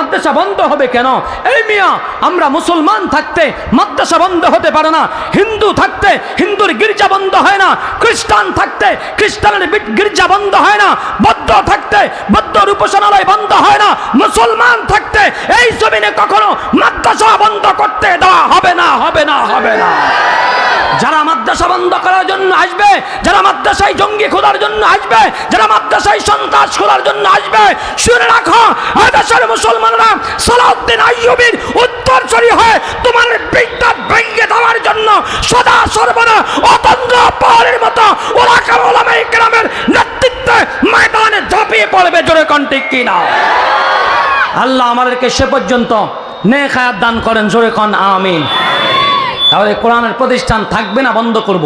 মাদ্রাসা বন্ধ হবে কেন? এই মিয়া, আমরা মুসলমান থাকতে মাদ্রাসা বন্ধ হতে পারে না, হিন্দু থাকতে হিন্দুর গির্জা বন্ধ হয় না, খ্রিস্টান থাকতে খ্রিস্টানের গির্জা বন্ধ হয় না, বৌদ্ধ থাকতে বৌদ্ধর উপাসনালয় বন্ধ হয় না। মুসলমান থাকতে এই জমিনে কখনো মাদ্রাসা বন্ধ করতে দেওয়া হবে না, হবে না, হবে না। যারা মাদ্রাসা বন্ধ করার জন্য আসবে, যারা মাদ্রাসায় জঙ্গি খোলার জন্য আসবে, যারা মাদ্রাসায় সন্ত্রাস খোলার জন্য আসবে, শুনে রাখো, এদেশের মুসলমানরা সালাউদ্দিন আইয়ুবীর উত্তরসূরি হয়ে তোমার বিদ্যা ভেঙে দেওয়ার জন্য সদা সর্বদা অতন্দ্র পাহাড়ের মতো ওলামায়ে কেরামের নেতৃত্বে ময়দানে ঝাঁপিয়ে পড়বে। জোরে কোন ঠিক কিনা? আল্লাহ আমাদেরকে সে পর্যন্ত নেক হায়াত দান করেন। জোরে কোন আমিন। তাহলে কোরআনের প্রতিষ্ঠান থাকবে না বন্ধ করব?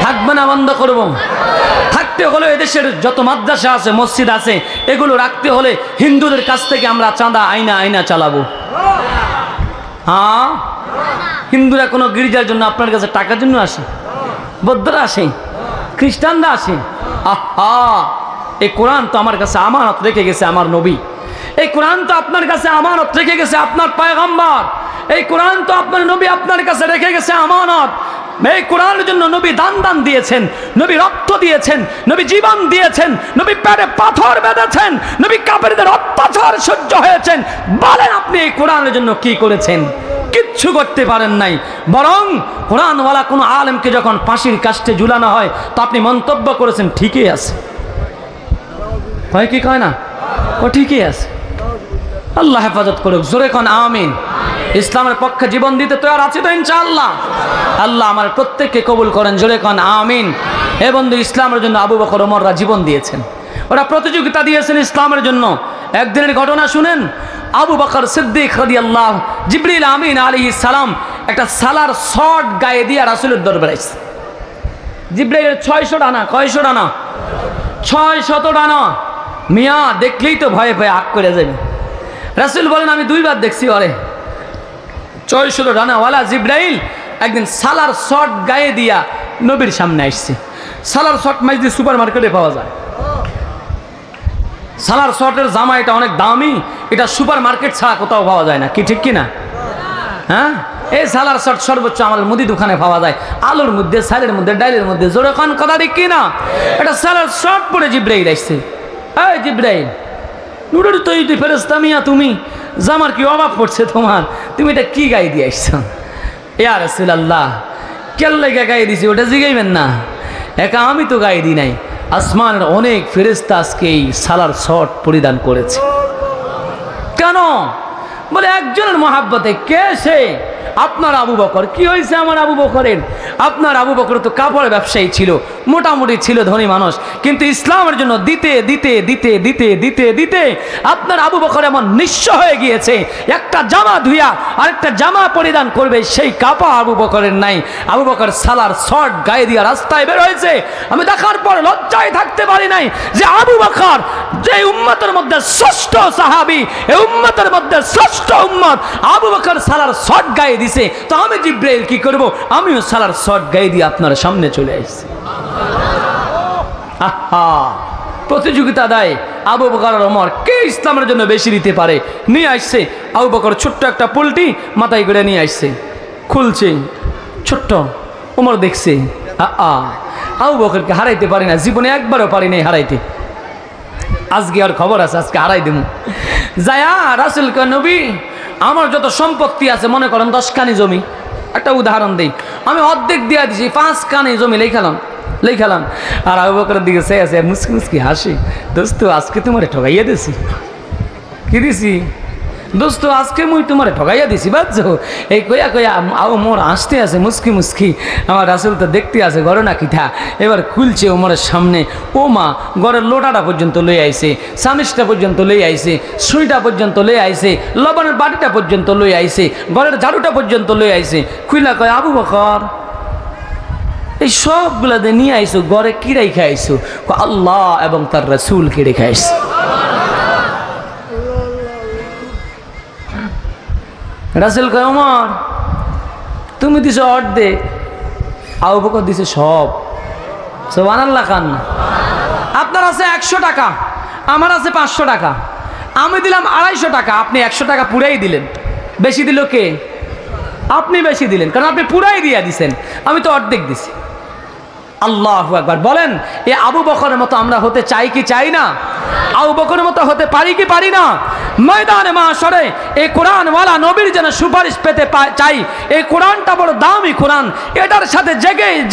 থাকবে না বন্ধ করব? থাকতে হলে এদেশের যত মাদ্রাসা আছে, মসজিদ আছে, এগুলো রাখতে হলে হিন্দুদের কাছ থেকে আমরা চাঁদা আইনা চালাবো। হ্যাঁ, হিন্দুরা কোনো গির্জার জন্য আপনার কাছে টাকার জন্য আসে? বৌদ্ধরা আসে? খ্রিস্টানরা আসে? আহা, এই কোরআন তো আমার কাছে আমানত রেখে গেছে আমার নবী। এই কোরআন তো আপনার কাছে আমানত রেখে গেছে আপনার পয়গম্বর। এই কোরআন তো আপনার নবী আপনার কাছে রেখে গেছে আমানত। এই কোরআনের জন্য নবী দান দিয়েছেন, নবী রক্ত দিয়েছেন, নবী জীবন দিয়েছেন, নবী পেটে পাথর বেঁধেছেন, নবী কাফেরদের অত্যাচার সহ্য হয়েছেন। বলেন আপনি এই কোরআনের জন্য কি করেছেন? কিচ্ছু করতে পারেন নাই। বরং কোরআনওয়ালা কোনো আলেমকে যখন ফাঁসির কাস্টে ঝুলানো হয় তো আপনি মন্তব্য করেছেন ঠিকই আছে। হয় কি কয় না? ও ঠিকই আছে। আল্লাহ হেফাজত করুক। জোরে কোন আমিন। ইসলামের পক্ষে জীবন দিতে তৈরি আছি তো ইনশাআল্লাহ। আল্লাহ আমার প্রত্যেককে কবুল করেন। জোরে কোন আমিন। হে বন্ধু, ইসলামের জন্য আবু বকর ওমররা জীবন দিয়েছেন, ওরা প্রতিযোগিতা দিয়েছেন ইসলামের জন্য। একদিনের ঘটনা শুনেন। আবু বকর সিদ্দিক রাদিয়াল্লাহু, জিবরিল আমিন আলাইহিস সালাম একটা সালার শর্ট গায়ে দিয়ে রাসূলের দরবারে আসছে। জিবরাইলের 600 ডানা। কয়শো ডানা? 600 ডানা। মিয়া দেখলেই তো ভয়ে ভয়ে আগ করে যাবে। রাসূল বলেন আমি 2 বার দেখছি ওরে। 600 ডানাওয়ালা জিবরাইল একদিন সালার শর্ট গায়ে দিয়া নবীর সামনে আসছে। সালার শর্ট মাইজদি সুপার মার্কেটে পাওয়া যায়। সালার শর্টের জামা এটা অনেক দামি, এটা সুপার মার্কেট ছাড়া কোথাও পাওয়া যায় না। কি ঠিক কিনা? হ্যাঁ, এই সালার শর্ট সর্বোচ্চ আমাদের মুদি দোকানে পাওয়া যায়, আলুর মধ্যে, সালের মধ্যে, ডাইলের মধ্যে। জোরে কোন কথা ঠিক কিনা? এটা সালার শর্ট পরে জিবরাইল আসছে। এই জিবরাইল, নুডুর তৈরি ফেরেশতা মিয়া, তুমি জামার কি অভাব পড়ছে তোমার? তুমি এটা কি গায়ে দিয়ে আসছো? ইয়া রাসূলুল্লাহ, কেল্লা গায়ে দিছি ওটা জিগাইবেন না। একা আমি তো গায়ে দিই নাই, আসমানের অনেক ফেরেশতা আজকে এই সালার শর্ট পরিধান করেছে। কেন? বলে একজনের মহাব্বতে। কে সে? আপনার আবু বকর। কি হয়েছে আমার আবু বকরের? আপনার আবু বকর তো কাপড় ব্যবসায়ী ছিল, মোটামুটি ছিল ধনী মানুষ, কিন্তু ইসলামের জন্য দিতে দিতে দিতে দিতে দিতে দিতে আপনার আবু বকর এমন নিঃস্ব হয়ে গিয়েছে, একটা জামা ধুইয়া আরেকটা জামা পরিধান করবে সেই কাপড় আবু বকরের নাই। আবু বকর সালার শর্ট গায়ে দিয়া রাস্তায় বের হয়েছে। আমি দেখার পর লজ্জায় থাকতে পারি নাই যে আবু বকর যে উম্মতের মধ্যে শ্রেষ্ঠ সাহাবী, এই উম্মতের মধ্যে শ্রেষ্ঠ উম্মত, আবু বকর সালার শর্ট গায়ে দিছে, তো আমি জিবরাইল কি করব? আমিও সালার শর্ট গায়ে দিয়ে আপনার সামনে চলে আসছি। আহা, প্রতিযোগিতা দেয় আবু বকর আর ওমর, কে ইসলামের জন্য বেশি দিতে পারে। নিয়ে আসছে আবু বকর ছোট্ট একটা পোল্ট্রি মাথায় করে নিয়ে আসছে, খুলছে ছোট্ট। ওমর দেখছে, আবু বকরকে হারাইতে পারি না, জীবনে একবারও পারি নাই হারাইতে। আজকে আর খবর আছে, আজকে হারাই দেব। যায়া রাসূলকে, নবী আমার যত সম্পত্তি আছে, মনে করেন 10 কানি জমি, একটা উদাহরণ দিই, আমি অর্ধেক দিয়ে দিছি, 5 কানি জমি লেখালাম। আর আবু বকরের দিকে সে আছে মুসকি মুসকি হাসি, দোস্ত আজকে তোমার ঠগাইয়া দিছি। কি দিছি? দোস্ত আজকে মুই তোমার ঠগাইয়া দিছি, বুঝছো? এই কইয়া কইয়া আবু মোর হাসতে আছে মুসকি মুসকি। আমার রাসূল তো দেখতে আছে ঘটনা কিঠা। এবার খুলছে ওমরের সামনে। ও মা, ঘরের লোটাটা পর্যন্ত লই আইছে, চামিচটা পর্যন্ত লই আইছে, সুইটা পর্যন্ত লই আইছে, লবণের বাটিটা পর্যন্ত লই আইছে, ঘরের ঝাড়ুটা পর্যন্ত লই আইছে। খুইলা কয়, আবু বকর এই সবগুলা দিয়ে নিয়ে আইসো, ঘরে কি রেখে আইসো? আল্লাহ এবং তার রাসূলকে রেখে আইসো। রাসূল কয়, ওমর তুমি দিছো অর্ধেক, আবু বকর দিছে সব। সুবহানাল্লাহ খান। আপনার আছে 100 টাকা, আমার আছে 500 টাকা। আমি দিলাম 250 টাকা, আপনি 100 টাকা পুরাই দিলেন, বেশি দিল কে? আপনি বেশি দিলেন, কারণ আপনি পুরাই দিয়ে দিছেন, আমি তো অর্ধেক দিছি। আল্লাহু আকবার। বলেন এ আবু বকরের মতো আমরা হতে চাই কি চাই না? আবু বকরের মতো হতে পারি কি পারি না? ময়দানে মাশরে এই কোরআনওয়ালা নবীর যেন সুপারিশ পেতে চাই। এই কোরআনটা বড় দামি কোরআন, এটার সাথে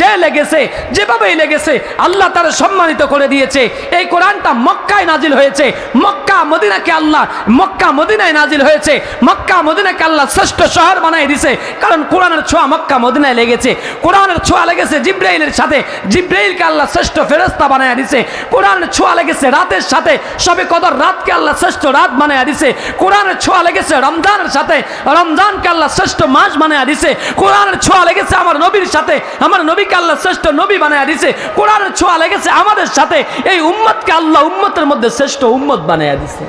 যে লেগেছে, যেভাবেই লেগেছে আল্লাহ তার সম্মানিত করে দিয়েছে। এই কোরআনটা মক্কায় নাজিল হয়েছে, মক্কা মদিনায় নাজিল হয়েছে। মক্কা মদিনাকে আল্লাহ শ্রেষ্ঠ শহর বানাই দিয়েছে, কারণ কোরআনের ছোঁয়া মক্কা মদিনায় লেগেছে। কোরআনের ছোঁয়া লেগেছে জিব্রাইলের সাথে, জিব্রাইলকে আল্লাহ শ্রেষ্ঠ ফেরেশতা বানায় দিয়েছে। কোরআনের ছোঁয়া লেগেছে রাতের সাথে, শবে কদর রাতকে আল্লাহ শ্রেষ্ঠ রাত বানায় দিয়েছে। কোরআনের ছোঁয়া লেগেছে রমজানের সাথে, রমজানকে আল্লাহ শ্রেষ্ঠ মাস বানায় দিয়েছে। কোরআনের ছোঁয়া লেগেছে আমার নবীর সাথে, আমার নবীকে আল্লাহ শ্রেষ্ঠ নবী বানায় দিয়েছে। কোরআনের ছোঁয়া লেগেছে আমাদের সাথে, এই উম্মতকে আল্লাহ উম্মতের মধ্যে শ্রেষ্ঠ উম্মত বানায় দিয়েছে।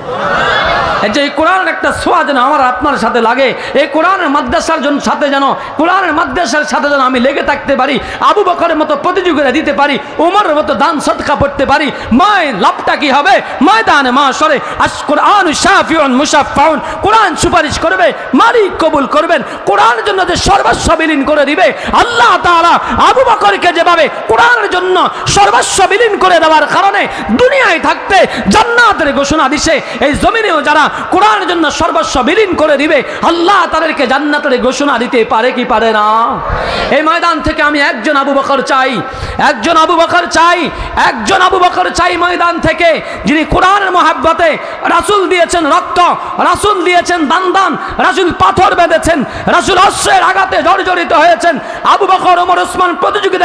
এই যে এই কোরআনের একটা ছোঁয়া যেন আমার আপনার সাথে লাগে, এই কোরআনের মাদ্রাসার সাথে যেন, কোরআনের মাদ্রাসার সাথে যেন আমি লেগে থাকতে পারি, আবু বকরের মতো প্রতিযোগিতা দিতে পারি, উমরের মতো দান সদকা পড়তে পারি। লাভটা কি হবে? ময়দানে মাশরে কোরআন শাফিউন মুশাফফাউন, কোরআন সুপারিশ করবে, মালিক কবুল করবেন। কোরআনের জন্য যে সর্বস্ব বিলীন করে দিবে আল্লাহ তাআলা, আবু বকরকে যেভাবে কোরআনের জন্য সর্বস্ব বিলীন করে দেওয়ার কারণে দুনিয়ায় থাকতে জান্নাতের ঘোষণা দিছে, এই জমিনেও যারা কোরআনের জন্য সর্বস্ব বিলীন করে দিবে আল্লাহ তাদেরকে জান্নাতের ঘোষণা দিতে পারে কি পারে না? এই ময়দান থেকে আমি একজন আবু বকর চাই, একজন আবু বকর চাই, একজন আবু বকর চাই ময়দান থেকে, যিনি কোরআনের মহাব্বতে রাসূল দিয়েছেন রক্ত, রাসূল দিয়েছেন দান, রাসূল পাথর বেঁধেছেন, রাসূল অশ্বের আঘাতে জর্জরিত হয়েছেন। আবু বকর, ওমর, ওসমান প্রতিযোগিতা